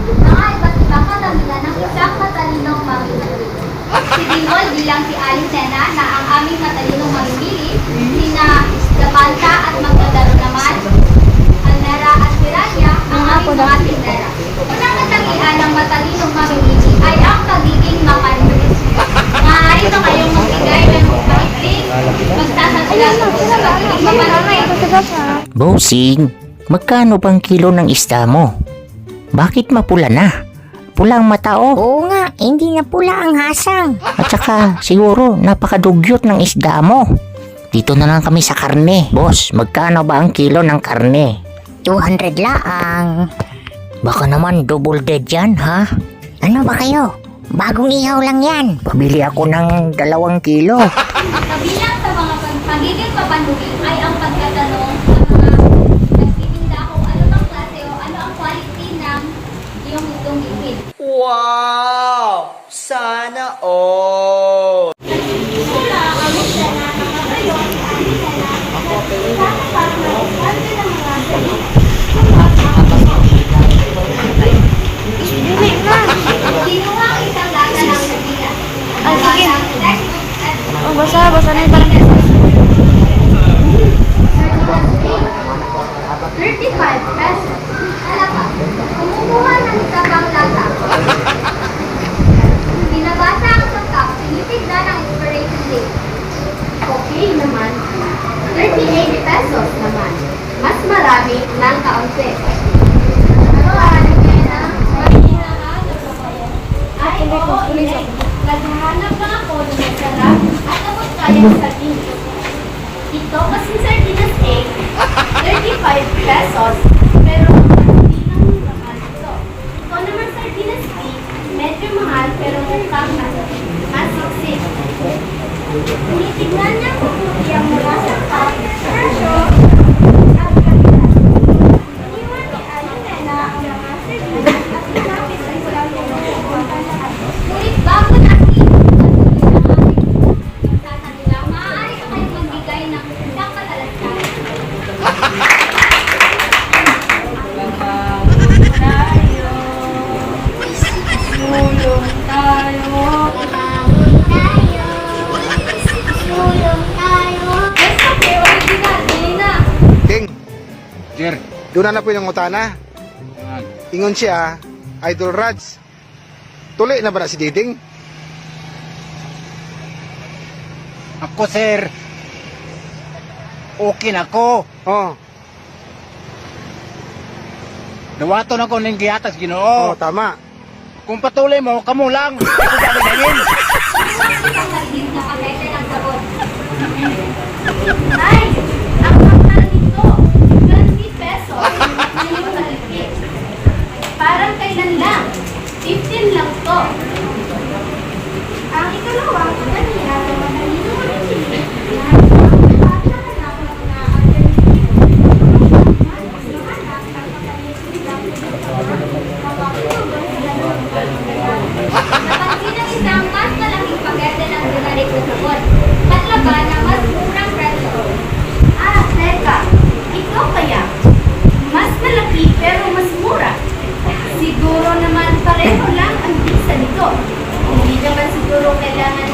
Mga iba't ibang katangian ng isang matalinong mamimili. Si Dimol bilang si Alicena na ang aming matalinong mamimili, sina Gapalta at Magdadaro naman, Alnera at Piranya ang aming mga tindera. Isang katangian ng matalinong mamimili ay ang pagiging mapanlulis. Maaari ba kayong magbigay ng maikling magsasasagot sa pagiging mapanlulis? Bossing, magkano bang kilo ng isda mo? Bakit mapula na? Pulang mata oh. Oo nga, hindi na pula ang hasang. At saka siguro napakadugyot ng isda mo. Dito na lang kami sa karne. Boss, magkano ba ang kilo ng karne? 200 laang. Baka naman double dead yan ha? Ano ba kayo? Bagong ihaw lang yan. Pabili ako ng 2 kilo. Kabilang sa mga pagiging papanlulis ay ang pagtatanong sa mga nagtitinda kung ano bang klase o ano ang quality ng iyong gustong bilhin. Wow! Sana all! Kinuha ang isang lata ng sardinas. Ah, sige. Oh, basa na yung parang 35 pesos. Alapa, kumukuha ng isa pang lata. Binabasa ang sangkap, tinitignan ang expiration date. Okay naman. 38 pesos naman. Mas marami ng kaunti. Ay, oo, Inay. Naghahanap lang ako ng masarap at abot kaya sa sardinas. Ito kasi sardinas 35 pesos, pero hindi naman mahal ito. Ito naman sardinas medyo mahal pero mukhang masiksik. Tinitignan niya kung puti ang mula sa presyo at kalidad. Iniwan ni Alicena ang mga sardinas at sinapit ay walang kinukuha lahat. Ngunit bago natin magsasanila, maaari ka kayo magbigay ng isang katalasyan. King, doon na po yung utana. Ingon siya, Idol Rads. Tuloy na ba na si Diding? Ako, sir. Okay na ko. Oh, Nawaton ako ng giatas, oh, Ginoo. tama. Kung patuloy mo, kamo lang. Ako dami na yun. Ay, ang mahal nito, 20 pesos. Hindi mo talipid. Parang kailan lang, 15 lang to. Ang ikalawa, kanina, matalino mo rin sila. Napansin ang isang mas malaking pakete ng generic na sabon. Patlaban na mas murang presyo. Ah, teka. Ito kaya. Mas malaki pero mas mura. Siguro naman pareho lang ang bisa nito. Hindi naman siguro kailangan